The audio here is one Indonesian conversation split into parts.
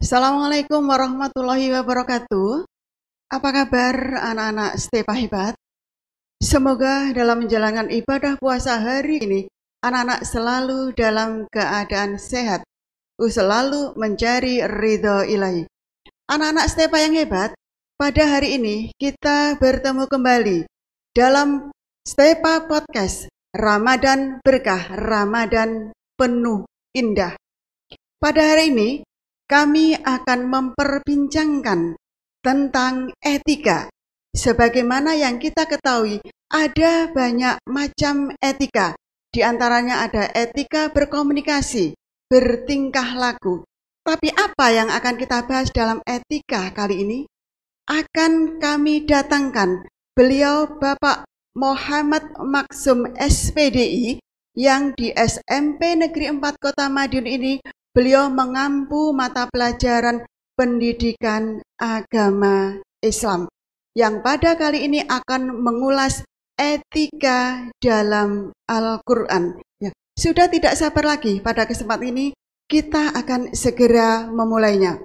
Assalamualaikum warahmatullahi wabarakatuh. Apa kabar anak-anak Stepa Hebat? Semoga dalam menjalankan ibadah puasa hari ini, anak-anak selalu dalam keadaan sehat, selalu mencari ridho ilahi. Anak-anak Stepa yang hebat, pada hari ini kita bertemu kembali dalam Stepa Podcast Ramadan Berkah, Ramadan Penuh Indah. Pada hari ini, kami akan memperbincangkan tentang etika. Sebagaimana yang kita ketahui, ada banyak macam etika. Di antaranya ada etika berkomunikasi, bertingkah laku. Tapi apa yang akan kita bahas dalam etika kali ini? Akan kami datangkan beliau Bapak Muhammad Maksum SPDI yang di SMP Negeri 4 Kota Madiun ini beliau mengampu mata pelajaran pendidikan agama Islam yang pada kali ini akan mengulas etika dalam Al-Quran. Ya, sudah tidak sabar lagi, pada kesempatan ini kita akan segera memulainya.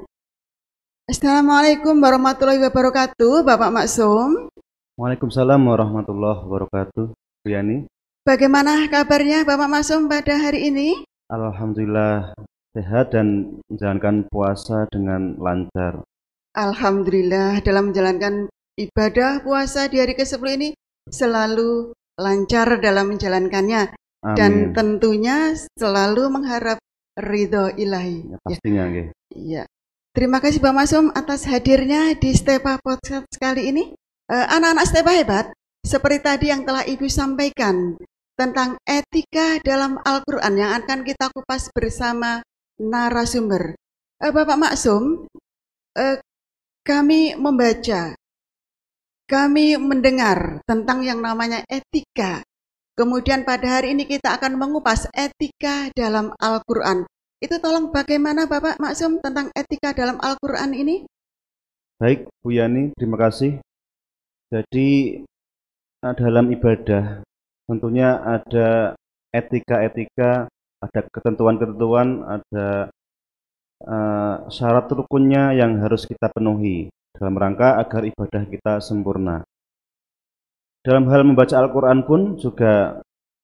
Assalamualaikum warahmatullahi wabarakatuh, Bapak Maksum. Waalaikumsalam warahmatullahi wabarakatuh, Bu Yani. Bagaimana kabarnya Bapak Maksum pada hari ini? Alhamdulillah sehat dan menjalankan puasa dengan lancar. Alhamdulillah dalam menjalankan ibadah puasa di hari ke-10 ini selalu lancar dalam menjalankannya. Amin. Dan tentunya selalu mengharap ridho ilahi. Ya, pastinya nggih. Iya. Terima kasih Bang Masum atas hadirnya di Stepa Podcast kali ini. Anak-anak Stepa Hebat, seperti tadi yang telah Ibu sampaikan tentang etika dalam Al-Quran yang akan kita kupas bersama narasumber. Bapak Maksum, kami membaca, kami mendengar tentang yang namanya etika. Kemudian pada hari ini kita akan mengupas etika dalam Al-Quran. Itu tolong bagaimana Bapak Maksum tentang etika dalam Al-Quran ini? Baik, Bu Yani, terima kasih. Jadi dalam ibadah tentunya ada etika-etika, ada ketentuan-ketentuan, ada syarat rukunnya yang harus kita penuhi dalam rangka agar ibadah kita sempurna. Dalam hal membaca Al-Quran pun juga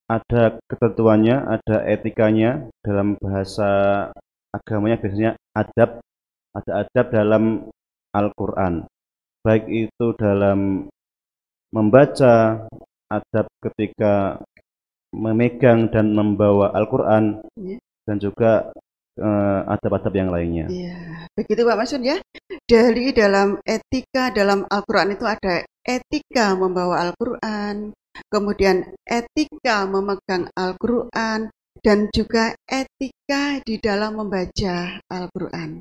ada ketentuannya, ada etikanya. Dalam bahasa agamanya biasanya adab, ada adab dalam Al-Quran. Baik itu dalam membaca, adab ketika memegang dan membawa Al-Quran, dan juga adab-adab yang lainnya. Iya, begitu Pak Maksud ya. Dari dalam etika dalam Al-Quran itu ada etika membawa Al-Quran, kemudian etika memegang Al-Quran, dan juga etika di dalam membaca Al-Quran.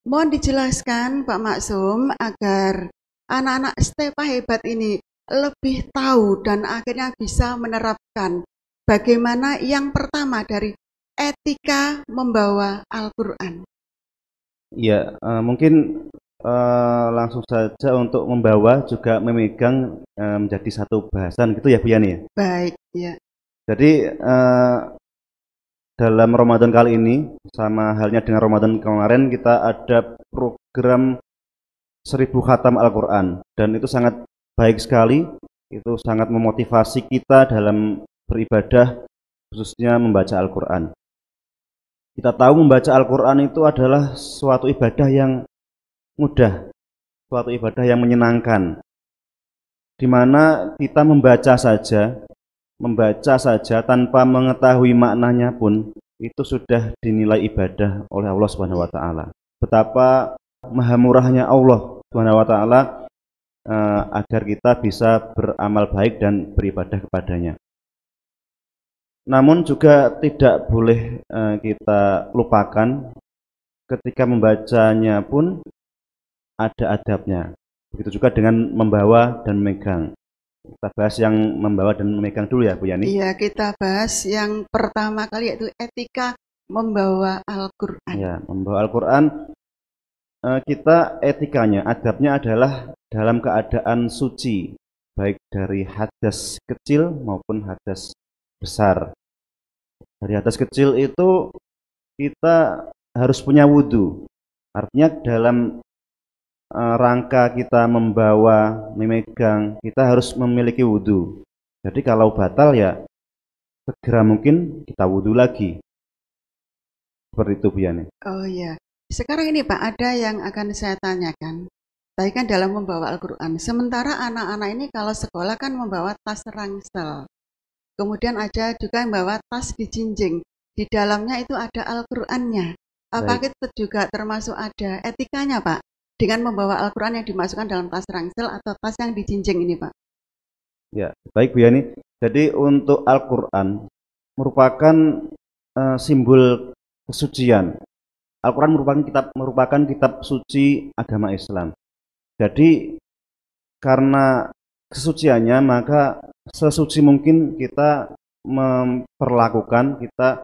Mohon dijelaskan Pak Maksum agar anak-anak Stepa Hebat ini lebih tahu dan akhirnya bisa menerapkan bagaimana yang pertama dari etika membawa Al-Quran. Ya, mungkin langsung saja untuk membawa juga memegang menjadi satu bahasan gitu ya Bu Yani ya. Baik, ya. Jadi dalam Ramadan kali ini sama halnya dengan Ramadan kemarin kita ada program 1000 khatam Al-Quran dan itu sangat baik sekali, itu sangat memotivasi kita dalam beribadah khususnya membaca Al-Quran. Kita tahu membaca Al-Quran itu adalah suatu ibadah yang mudah, suatu ibadah yang menyenangkan, di mana kita membaca saja tanpa mengetahui maknanya pun itu sudah dinilai ibadah oleh Allah Subhanahu wa taala. Betapa maha murahnya Allah Subhanahu wa taala agar kita bisa beramal baik dan beribadah kepadanya. Namun juga tidak boleh kita lupakan ketika membacanya pun ada adabnya. Begitu juga dengan membawa dan memegang. Kita bahas yang membawa dan memegang dulu ya Bu Yani. Iya, kita bahas yang pertama kali yaitu etika membawa Al-Quran. Ya, membawa Al-Quran kita etikanya, adabnya adalah dalam keadaan suci, baik dari hadas kecil maupun hadas besar. Dari hadas kecil itu kita harus punya wudhu. Artinya dalam rangka kita membawa, memegang, kita harus memiliki wudhu. Jadi kalau batal ya segera mungkin kita wudhu lagi. Seperti itu Bu Yani. Oh iya. Sekarang ini Pak, ada yang akan saya tanyakan. Tadi kan dalam membawa Al-Quran. Sementara anak-anak ini kalau sekolah kan membawa tas ransel. Kemudian ada juga yang bawa tas dijinjing. Di dalamnya itu ada Al-Qurannya. Apakah Baik. itu juga termasuk ada etikanya Pak? Dengan membawa Al-Quran yang dimasukkan dalam tas ransel atau tas yang dijinjing ini Pak? Ya, baik Bu Yani. Jadi untuk Al-Quran merupakan simbol kesucian. Al-Quran merupakan kitab suci agama Islam. Jadi karena kesuciannya maka sesuci mungkin kita memperlakukan, kita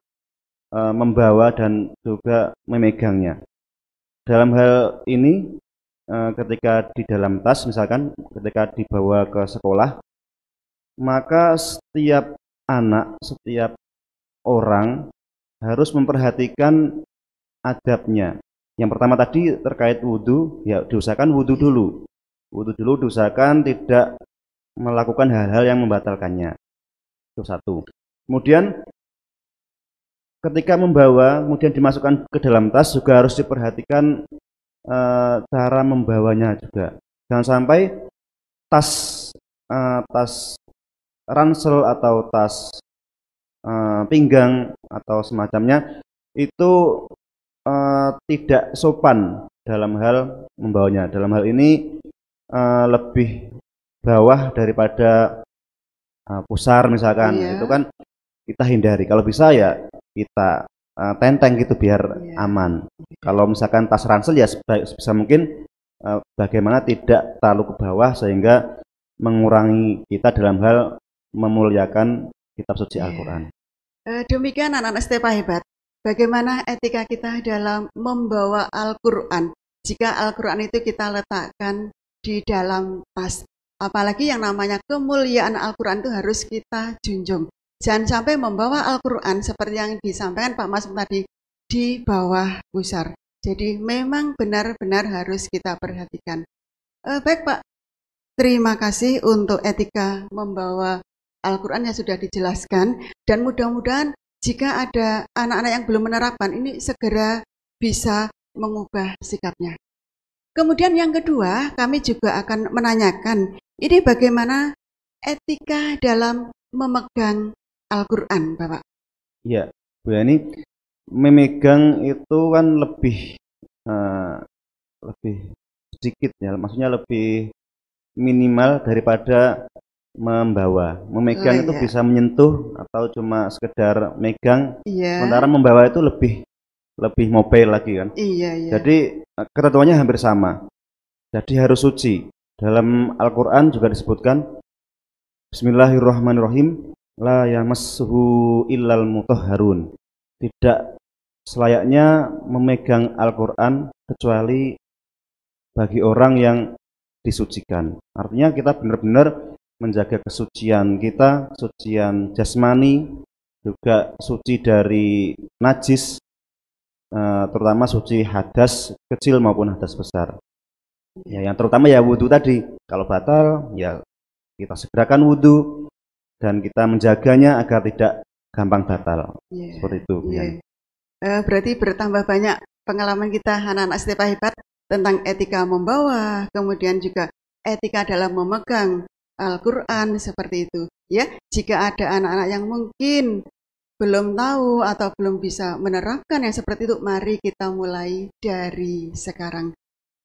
membawa dan juga memegangnya. Dalam hal ini ketika di dalam tas misalkan ketika dibawa ke sekolah, maka setiap anak, setiap orang harus memperhatikan adabnya. Yang pertama tadi terkait wudhu, ya diusahakan wudhu dulu. Wudhu dulu diusahakan tidak melakukan hal-hal yang membatalkannya. Itu satu. Kemudian ketika membawa, kemudian dimasukkan ke dalam tas juga harus diperhatikan cara membawanya juga. Jangan sampai tas tas ransel atau tas pinggang atau semacamnya itu tidak sopan dalam hal membawanya. Dalam hal ini lebih bawah daripada pusar misalkan, itu kan kita hindari. Kalau bisa ya kita tenteng gitu biar aman. Kalau misalkan tas ransel ya sebisa mungkin bagaimana tidak terlalu ke bawah sehingga mengurangi kita dalam hal memuliakan kitab suci Al-Quran. Demikian anak-anak Stepa hebat. Bagaimana etika kita dalam membawa Al-Quran? Jika Al-Quran itu kita letakkan di dalam tas, apalagi yang namanya kemuliaan Al-Quran itu harus kita junjung. Jangan sampai membawa Al-Quran seperti yang disampaikan Pak Mas tadi di bawah pusar. Jadi memang benar-benar harus kita perhatikan. Baik Pak, terima kasih untuk etika membawa Al-Quran yang sudah dijelaskan, dan mudah-mudahan jika ada anak-anak yang belum menerapkan ini segera bisa mengubah sikapnya. Kemudian yang kedua, kami juga akan menanyakan ini bagaimana etika dalam memegang Al-Quran, Bapak. Iya, Bu Yani, memegang itu kan lebih sedikit ya, maksudnya lebih minimal daripada membawa. Memegang itu bisa menyentuh atau cuma sekedar megang, sementara membawa itu lebih mobile lagi kan. Jadi ketentuannya hampir sama. Jadi harus suci. Dalam Al-Quran juga disebutkan Bismillahirrahmanirrahim, la yamassuhu illal mutahharun. Tidak selayaknya memegang Al-Quran kecuali bagi orang yang disucikan. Artinya kita benar-benar menjaga kesucian kita, kesucian jasmani, juga suci dari najis, terutama suci hadas kecil maupun hadas besar. Ya, yang terutama ya wudhu tadi. Kalau batal, ya kita segerakan wudhu dan kita menjaganya agar tidak gampang batal. Seperti itu. Berarti bertambah banyak pengalaman kita anak-anak Stepa hebat tentang etika membawa, kemudian juga etika dalam memegang Al-Quran seperti itu. Ya, jika ada anak-anak yang mungkin belum tahu atau belum bisa menerapkan yang seperti itu, mari kita mulai dari sekarang.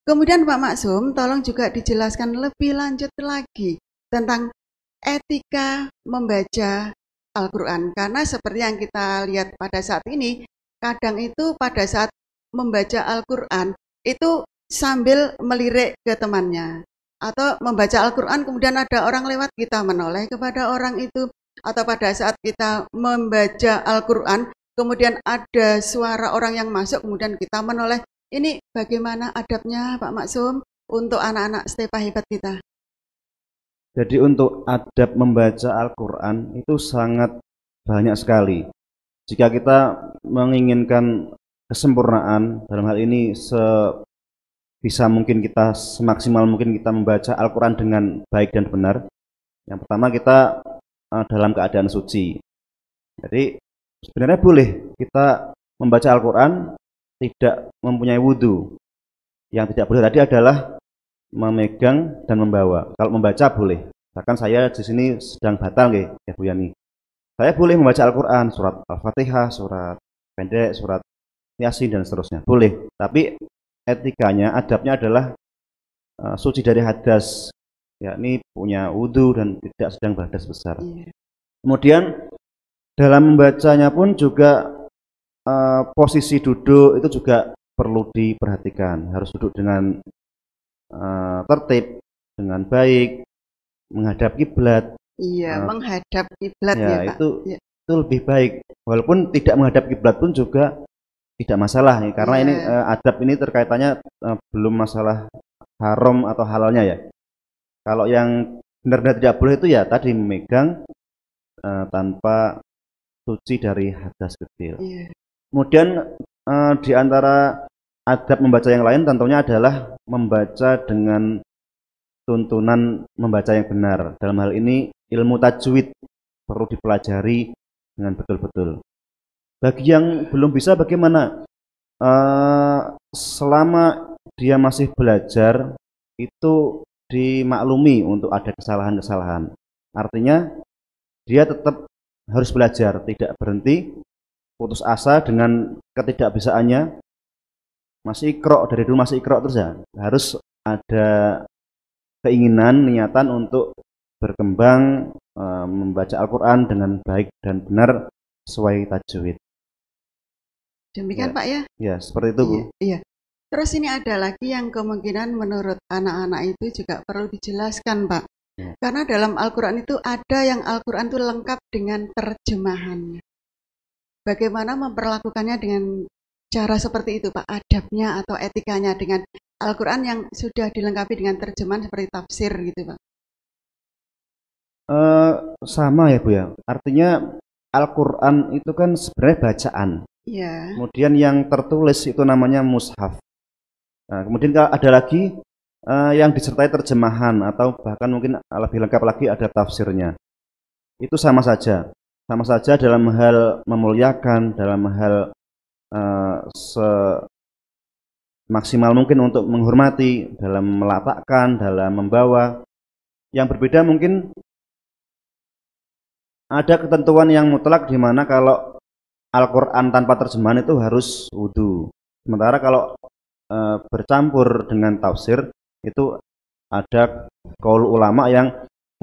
Kemudian Pak Maksum, tolong juga dijelaskan lebih lanjut lagi tentang etika membaca Al-Quran. Karena seperti yang kita lihat pada saat ini, kadang itu pada saat membaca Al-Quran itu sambil melirik ke temannya. Atau membaca Al-Quran kemudian ada orang lewat, kita menoleh kepada orang itu. Atau pada saat kita membaca Al-Quran kemudian ada suara orang yang masuk kemudian kita menoleh. Ini bagaimana adabnya Pak Maksum untuk anak-anak Stepa hebat kita? Jadi untuk adab membaca Al-Quran itu sangat banyak sekali. Jika kita menginginkan kesempurnaan. Dalam hal ini sebisa mungkin kita, semaksimal mungkin kita membaca Al-Quran dengan baik dan benar. Yang pertama, kita dalam keadaan suci. Jadi sebenarnya boleh kita membaca Al-Quran tidak mempunyai wudhu. Yang tidak boleh tadi adalah memegang dan membawa. Kalau membaca boleh. Bahkan saya di sini sedang batal ya Bu Yani. Saya boleh membaca Al-Quran, surat Al-Fatihah, surat pendek, surat Yasin dan seterusnya. Boleh. Tapi etikanya, adabnya adalah suci dari hadas, yakni punya wudhu dan tidak sedang berhadas besar. Kemudian dalam membacanya pun juga posisi duduk itu juga perlu diperhatikan. Harus duduk dengan tertib, dengan baik, menghadap kiblat. Iya, menghadap kiblat ya, Pak. Itu lebih baik. Walaupun tidak menghadap kiblat pun juga tidak masalah ya, karena ini adab ini terkaitannya belum masalah haram atau halalnya ya. Kalau yang benar-benar tidak boleh itu ya tadi memegang tanpa suci dari hadas kecil. Kemudian di antara adab membaca yang lain tentunya adalah membaca dengan tuntunan membaca yang benar. Dalam hal ini ilmu tajwid perlu dipelajari dengan betul-betul. Bagi yang belum bisa bagaimana? Selama dia masih belajar itu dimaklumi untuk ada kesalahan-kesalahan. Artinya dia tetap harus belajar, tidak berhenti, putus asa dengan ketidakbisaannya. Masih iqra, dari dulu masih iqra terus ya. Harus ada keinginan, niatan untuk berkembang membaca Al-Quran dengan baik dan benar sesuai tajwid. Demikian ya, Pak ya? Ya, seperti itu Bu. Iya. Terus ini ada lagi yang kemungkinan menurut anak-anak itu juga perlu dijelaskan Pak. Ya. Karena dalam Al-Quran itu ada yang Al-Quran itu lengkap dengan terjemahannya. Bagaimana memperlakukannya dengan cara seperti itu Pak? Adabnya atau etikanya dengan Al-Quran yang sudah dilengkapi dengan terjemahan seperti tafsir gitu Pak? Sama ya Bu ya. Artinya Al-Quran itu kan sebenarnya bacaan. Ya. Kemudian yang tertulis itu namanya mushaf. Nah, kemudian ada lagi yang disertai terjemahan atau bahkan mungkin lebih lengkap lagi ada tafsirnya. Itu sama saja dalam hal memuliakan, dalam hal maksimal mungkin untuk menghormati, dalam meletakkan, dalam membawa. Yang berbeda mungkin ada ketentuan yang mutlak di mana kalau Al-Quran tanpa terjemahan itu harus wudhu. Sementara kalau bercampur dengan tafsir itu ada qaul ulama yang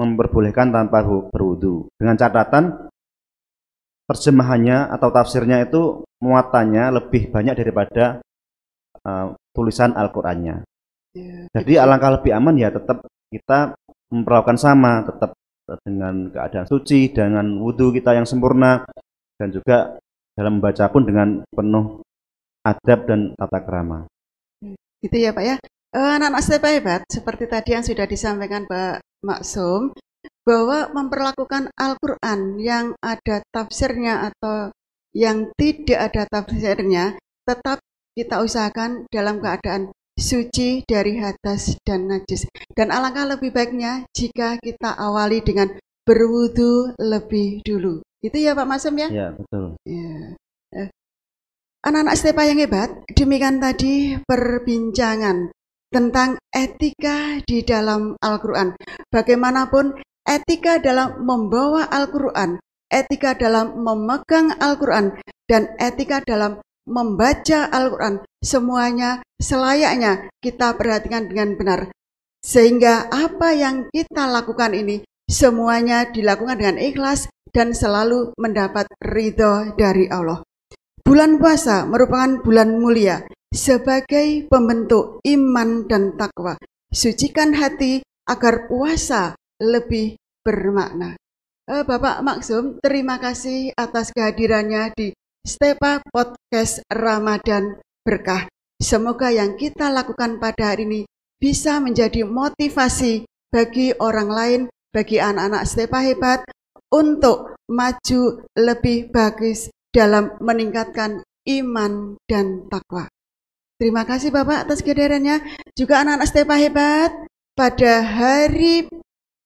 memperbolehkan tanpa berwudhu. Dengan catatan terjemahannya atau tafsirnya itu muatannya lebih banyak daripada tulisan Al-Qurannya. Jadi alangkah lebih aman ya tetap kita memperlakukan sama, tetap dengan keadaan suci, dengan wudhu kita yang sempurna, dan juga dalam membaca pun dengan penuh adab dan tata krama. Gitu ya Pak ya. Anak-anak step hebat seperti tadi yang sudah disampaikan Pak Maksum, bahwa memperlakukan Al-Quran yang ada tafsirnya atau yang tidak ada tafsirnya, tetap kita usahakan dalam keadaan suci dari hadas dan najis. Dan alangkah lebih baiknya jika kita awali dengan berwudu lebih dulu. Itu ya Pak Masem ya? Ya, betul. Ya. Anak-anak Stepa yang hebat, demikian tadi perbincangan tentang etika di dalam Al-Quran. Bagaimanapun etika dalam membawa Al-Quran, etika dalam memegang Al-Quran, dan etika dalam membaca Al-Quran, semuanya selayaknya kita perhatikan dengan benar. Sehingga apa yang kita lakukan ini semuanya dilakukan dengan ikhlas dan selalu mendapat ridho dari Allah. Bulan puasa merupakan bulan mulia sebagai pembentuk iman dan takwa. Sucikan hati agar puasa lebih bermakna. Bapak Maksum, terima kasih atas kehadirannya di Stepa Podcast Ramadan Berkah. Semoga yang kita lakukan pada hari ini bisa menjadi motivasi bagi orang lain, bagi anak-anak Stepa hebat untuk maju lebih bagus dalam meningkatkan iman, dan takwa. Terima kasih Bapak atas kehadirannya. Juga anak-anak Stepa Hebat, pada hari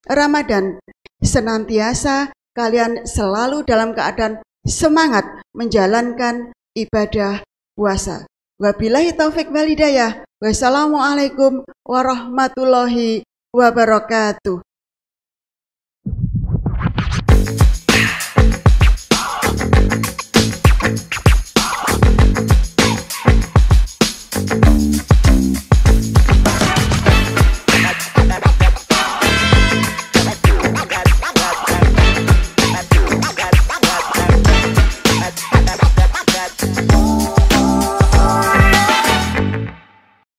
Ramadan senantiasa kalian selalu dalam keadaan semangat menjalankan ibadah puasa. Wabillahi taufik wal hidayah. Wassalamualaikum warahmatullahi wabarakatuh.